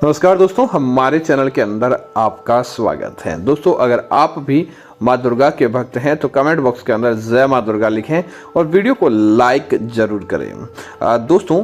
नमस्कार दोस्तों, हमारे चैनल के अंदर आपका स्वागत है। दोस्तों, अगर आप भी माँ दुर्गा के भक्त हैं तो कमेंट बॉक्स के अंदर जय माँ दुर्गा लिखें और वीडियो को लाइक जरूर करें। दोस्तों,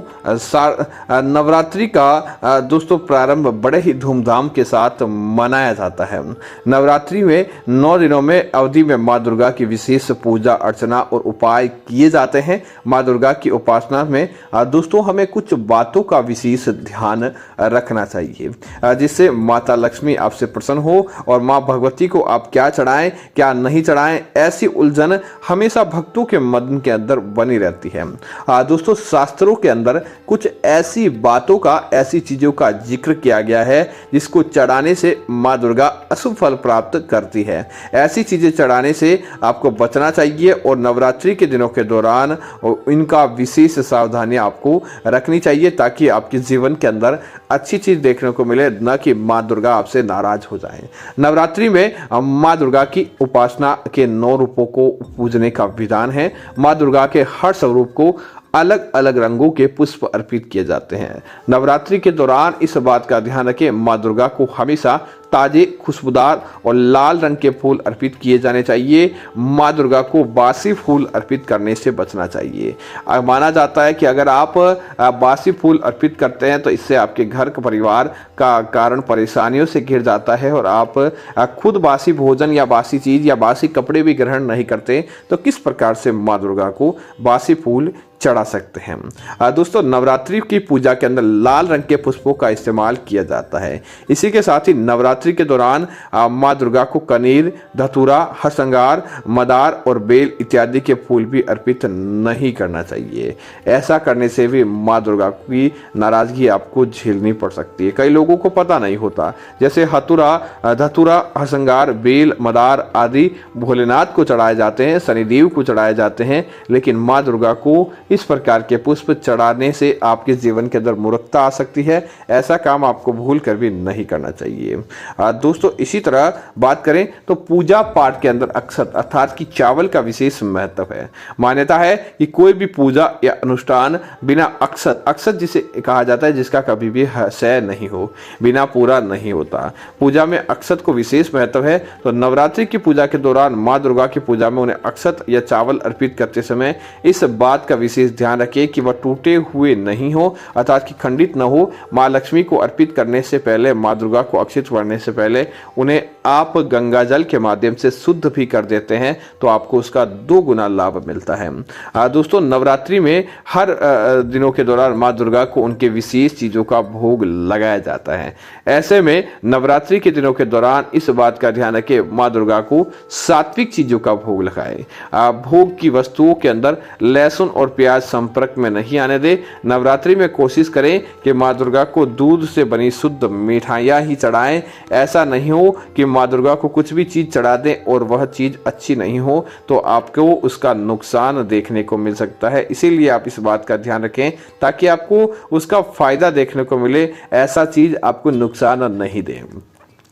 नवरात्रि का दोस्तों प्रारंभ बड़े ही धूमधाम के साथ मनाया जाता है। नवरात्रि में 9 दिनों में अवधि में माँ दुर्गा की विशेष पूजा अर्चना और उपाय किए जाते हैं। माँ दुर्गा की उपासना में दोस्तों हमें कुछ बातों का विशेष ध्यान रखना चाहिए, जिससे माता लक्ष्मी आपसे प्रसन्न हो और माँ भगवती को आप क्या चढ़ाएं क्या नहीं चढ़ाएं, ऐसी उलझन हमेशा भक्तों के मन के अंदर बनी रहती है। दोस्तों, शास्त्रों के अंदर कुछ ऐसी बातों का, ऐसी चीजों का जिक्र किया गया है जिसको चढ़ाने से माँ दुर्गा अशुभ फल प्राप्त करती है। ऐसी चीजें चढ़ाने से आपको बचना चाहिए और नवरात्रि के दिनों के दौरान इनका विशेष सावधानी आपको रखनी चाहिए, ताकि आपके जीवन के अंदर अच्छी चीज देखने को मिले, न कि माँ दुर्गा आपसे नाराज हो जाए। नवरात्रि में माँ दुर्गा की उपासना के 9 रूपों को पूजने का विधान है। माँ दुर्गा के हर स्वरूप को अलग अलग रंगों के पुष्प अर्पित किए जाते हैं। नवरात्रि के दौरान इस बात का ध्यान रखें, माँ दुर्गा को हमेशा ताजे, खुशबूदार और लाल रंग के फूल अर्पित किए जाने चाहिए। माँ दुर्गा को बासी फूल अर्पित करने से बचना चाहिए। माना जाता है कि अगर आप बासी फूल अर्पित करते हैं तो इससे आपके घर का परिवार का कारण परेशानियों से घिर जाता है और आप खुद बासी भोजन या बासी चीज या बासी कपड़े भी ग्रहण नहीं करते, तो किस प्रकार से माँ दुर्गा को बासी फूल चढ़ा सकते हैं। दोस्तों, नवरात्रि की पूजा के अंदर लाल रंग के पुष्पों का इस्तेमाल किया जाता है। इसी के साथ ही नवरात्रि के दौरान माँ दुर्गा को कनीर, धतूरा, हरसंगार, मदार और बेल इत्यादि के फूल भी अर्पित नहीं करना चाहिए। ऐसा करने से भी माँ दुर्गा की नाराजगी आपको झेलनी पड़ सकती है। कई लोगों को पता नहीं होता, जैसे धतूरा, हरसंगार, बेल, मदार आदि भोलेनाथ को चढ़ाए जाते हैं, शनिदेव को चढ़ाए जाते हैं, लेकिन माँ दुर्गा को इस प्रकार के पुष्प चढ़ाने से आपके जीवन के अंदर मूर्खता आ सकती है। ऐसा काम आपको भूल कर भी नहीं करना चाहिए। दोस्तों, इसी तरह बात करें तो पूजा पाठ के अंदर अक्षत अर्थात कि चावल का विशेष महत्व है। मान्यता है कि कोई भी पूजा या अनुष्ठान बिना अक्षत जिसे कहा जाता है, जिसका कभी भी क्षय नहीं हो, बिना पूरा नहीं होता। पूजा में अक्षत को विशेष महत्व है। तो नवरात्रि की पूजा के दौरान माँ दुर्गा की पूजा में उन्हें अक्षत या चावल अर्पित करते समय इस बात का विशेष ध्यान रखें कि वह टूटे हुए नहीं हो, अर्थात कि खंडित न हो। माँ लक्ष्मी को अर्पित करने से पहले, माँ दुर्गा को अक्षित करने से पहले उन्हें आप गंगा जल के माध्यम से शुद्ध भी कर देते हैं, तो आपको उसका 2 गुना लाभ मिलता है। दोस्तों, नवरात्रि में हर दिनों के दौरान माँ दुर्गा को उनके विशेष चीजों का भोग लगाया जाता है। ऐसे में नवरात्रि के दिनों के दौरान इस बात का ध्यान रखें, माँ दुर्गा को सात्विक चीजों का भोग लगाए। भोग की वस्तुओं के अंदर लहसुन और प्याज संपर्क में नहीं आने दे। नवरात्रि में कोशिश करें कि माँ दुर्गा को दूध से बनी शुद्ध मिठाइयाँ ही चढ़ाएं। ऐसा नहीं हो कि माँ दुर्गा को कुछ भी चीज चढ़ा दें और वह चीज अच्छी नहीं हो, तो आपको उसका नुकसान देखने को मिल सकता है। इसीलिए आप इस बात का ध्यान रखें ताकि आपको उसका फायदा देखने को मिले, ऐसा चीज आपको नुकसान नहीं दे।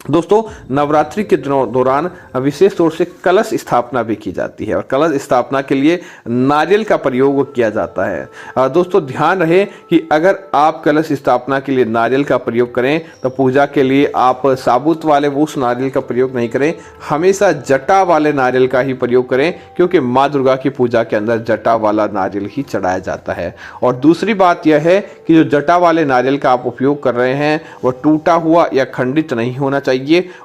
दोस्तों, नवरात्रि के दौरान विशेष तौर से कलश स्थापना भी की जाती है और कलश स्थापना के लिए नारियल का प्रयोग किया जाता है। दोस्तों, ध्यान रहे कि अगर आप कलश स्थापना के लिए नारियल का प्रयोग करें तो पूजा के लिए आप साबुत वाले उस नारियल का प्रयोग नहीं करें, हमेशा जटा वाले नारियल का ही प्रयोग करें, क्योंकि माँ दुर्गा की पूजा के अंदर जटा वाला नारियल ही चढ़ाया जाता है। और दूसरी बात यह है कि जो जटा वाले नारियल का आप उपयोग कर रहे हैं वह टूटा हुआ या खंडित नहीं होना चाहिए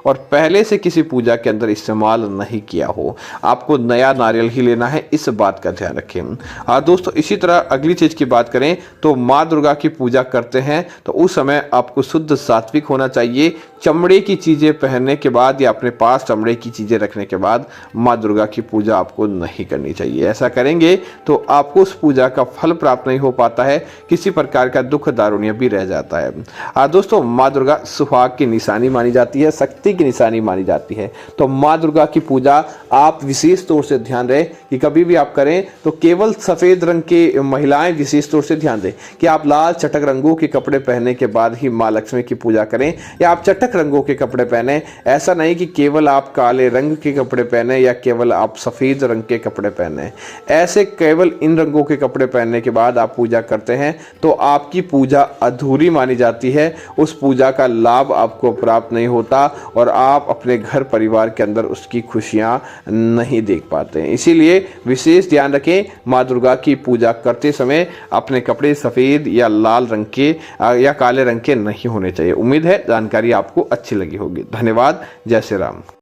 और पहले से किसी पूजा के अंदर इस्तेमाल नहीं किया हो। आपको नया नारियल ही लेना है, इस बात का ध्यान रखें। दोस्तों, इसी तरह अगली चीज की बात करें तो माँ दुर्गा की पूजा करते हैं तो उस समय आपको शुद्ध सात्विक होना चाहिए। चमड़े की चीजें पहनने के बाद या अपने पास चमड़े की चीजें रखने के बाद माँ दुर्गा की पूजा आपको नहीं करनी चाहिए। ऐसा करेंगे तो आपको उस पूजा का फल प्राप्त नहीं हो पाता है, किसी प्रकार का दुख दारुण्य भी रह जाता है। दोस्तों, माँ दुर्गा सुहाग की निशानी मानी जाती है, शक्ति की निशानी मानी जाती है। तो माँ दुर्गा की पूजा आप विशेष तौर से ध्यान रहे कि कभी भी आप करें तो केवल सफेद रंग के महिलाएं विशेष तौर से ध्यान दें कि आप लाल चटक रंगों के कपड़े पहनने के बाद ही माँ लक्ष्मी की पूजा करें, या आप चटक आकर्षक रंगों के कपड़े पहने। ऐसा नहीं कि केवल आप काले रंग के कपड़े पहने या केवल आप सफ़ेद रंग के कपड़े पहने। ऐसे केवल इन रंगों के कपड़े पहनने के बाद आप पूजा करते हैं तो आपकी पूजा अधूरी मानी जाती है, उस पूजा का लाभ आपको प्राप्त नहीं होता और आप अपने घर परिवार के अंदर उसकी खुशियां नहीं देख पाते हैं। इसीलिए विशेष ध्यान रखें, माँ दुर्गा की पूजा करते समय अपने कपड़े सफ़ेद या लाल रंग के या काले रंग के नहीं होने चाहिए। उम्मीद है जानकारी आपको अच्छी लगी होगी। धन्यवाद। जय श्री राम।